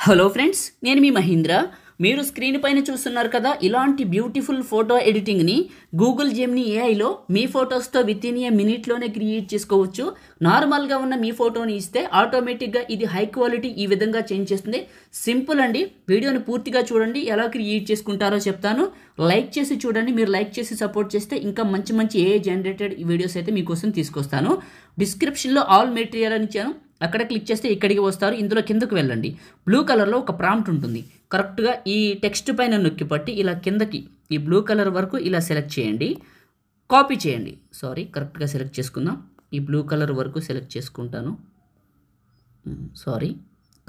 Hello friends, నేను మీ మహేంద్ర. మీరు screen పైన చూస్తున్నారు కదా, ఇలాంటి బ్యూటిఫుల్ ఫోటో ఎడిటింగ్ని గూగుల్ జెమినీ ఏఐలో మీ ఫొటోస్తో వితిన్ ఏ మినిట్లోనే క్రియేట్ చేసుకోవచ్చు. నార్మల్గా ఉన్న మీ ఫోటోని ఇస్తే ఆటోమేటిక్గా ఇది హై క్వాలిటీ ఈ విధంగా చేంజ్ చేస్తుంది. సింపుల్ అండి. వీడియోని పూర్తిగా చూడండి, ఎలా క్రియేట్ చేసుకుంటారో చెప్తాను. లైక్ చేసి చూడండి. మీరు లైక్ చేసి సపోర్ట్ చేస్తే ఇంకా మంచి మంచి ఏఐ జనరేటెడ్ వీడియోస్ అయితే మీకోసం తీసుకొస్తాను. డిస్క్రిప్షన్లో ఆల్ మెటీరియల్ అని ఇచ్చాను, అక్కడ క్లిక్ చేస్తే ఇక్కడికి వస్తారు. ఇందులో కిందకు వెళ్ళండి. బ్లూ కలర్లో ఒక ప్రాంప్ట్ ఉంటుంది. కరెక్ట్గా ఈ టెక్స్ట్ పైన నొక్కి పట్టి ఇలా కిందకి ఈ బ్లూ కలర్ వరకు ఇలా సెలెక్ట్ చేయండి. కాపీ చేయండి. కరెక్ట్గా సెలెక్ట్ చేసుకుందాం. ఈ బ్లూ కలర్ వరకు సెలెక్ట్ చేసుకుంటాను.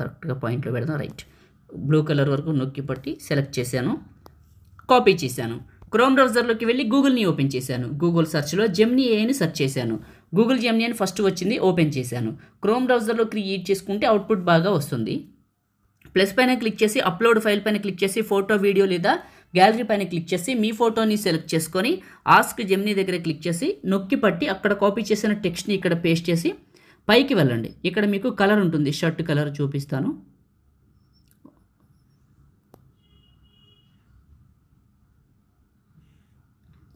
కరెక్ట్గా పాయింట్లో పెడదాం. రైట్, బ్లూ కలర్ వరకు నొక్కి పట్టి సెలెక్ట్ చేశాను, కాపీ చేశాను. క్రోమ్ బ్రౌజర్లోకి వెళ్ళి గూగుల్ని ఓపెన్ చేశాను. గూగుల్ సెర్చ్లో జెమినీ ఏఐని సెర్చ్ చేశాను. గూగుల్ జెమినీ అని ఫస్ట్ వచ్చింది, ఓపెన్ చేశాను. క్రోమ్ బ్రౌజర్లో క్రియేట్ చేసుకుంటే అవుట్పుట్ బాగా వస్తుంది. ప్లస్ పైన క్లిక్ చేసి అప్లోడ్ ఫైల్ పైన క్లిక్ చేసి ఫోటో, వీడియో లేదా గ్యాలరీ పైన క్లిక్ చేసి మీ ఫోటోని సెలెక్ట్ చేసుకొని ఆస్క్ జెమినీ దగ్గర క్లిక్ చేసి నొక్కి పట్టి అక్కడ కాపీ చేసిన టెక్స్ట్ని ఇక్కడ పేస్ట్ చేసి పైకి వెళ్ళండి. ఇక్కడ మీకు కలర్ ఉంటుంది, షర్ట్ కలర్ చూపిస్తాను.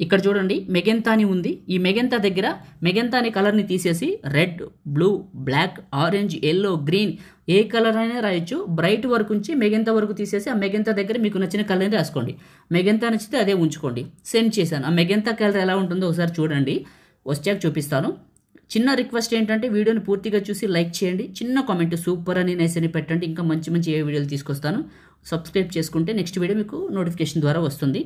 ఇక్కడ చూడండి, మెగెంతా అని ఉంది. ఈ మెగెంతా దగ్గర మెగెంతా అనే కలర్ని తీసేసి red, blue, black, orange, yellow, green ఏ కలర్ అయినా రాయొచ్చు. బ్రైట్ వరకు ఉంచి మెగెంతా వరకు తీసేసి ఆ మెగెంతా దగ్గర మీకు నచ్చిన కలర్ని రాసుకోండి. మెగెంతా నచ్చితే అదే ఉంచుకోండి. సెండ్ చేశాను. ఆ మెగెంతా కలర్ ఎలా ఉంటుందో ఒకసారి చూడండి, వచ్చాక చూపిస్తాను. చిన్న రిక్వెస్ట్ ఏంటంటే వీడియోని పూర్తిగా చూసి లైక్ చేయండి. చిన్న కామెంట్ సూపర్ అని నైస్ అని పెట్టండి. ఇంకా మంచి మంచి ఏ వీడియోలు తీసుకొస్తాను. సబ్స్క్రైబ్ చేసుకుంటే నెక్స్ట్ వీడియో మీకు నోటిఫికేషన్ ద్వారా వస్తుంది.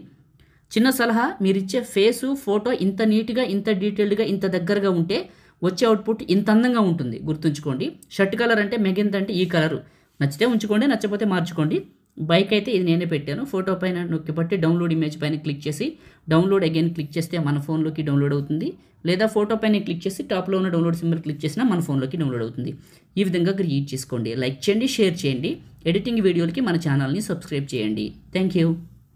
చిన్న సలహా, మీరు ఇచ్చే ఫేసు, ఫోటో ఇంత నీట్గా, ఇంత డీటెయిల్డ్గా, ఇంత దగ్గరగా ఉంటే వచ్చే అవుట్పుట్ ఇంత అందంగా ఉంటుంది. గుర్తుంచుకోండి. షర్ట్ కలర్ అంటే మెగెంతా అంటే ఈ కలరు. నచ్చితే ఉంచుకోండి, నచ్చకపోతే మార్చుకోండి. బైక్ అయితే ఇది నేనే పెట్టాను. ఫోటో పైన నొక్కి పట్టి డౌన్లోడ్ ఇమేజ్ పైన క్లిక్ చేసి డౌన్లోడ్ అగైన్ క్లిక్ చేస్తే మన ఫోన్లోకి డౌన్లోడ్ అవుతుంది. లేదా ఫోటో పైన క్లిక్ చేసి టాప్లో ఉన్న డౌన్లోడ్ సింబల్ క్లిక్ చేసినా మన ఫోన్లోకి డౌన్లోడ్ అవుతుంది. ఈ విధంగా క్రియేట్ చేసుకోండి. లైక్ చేయండి, షేర్ చేయండి. ఎడిటింగ్ వీడియోలకి మన ఛానల్ని సబ్స్క్రైబ్ చేయండి. Thank you.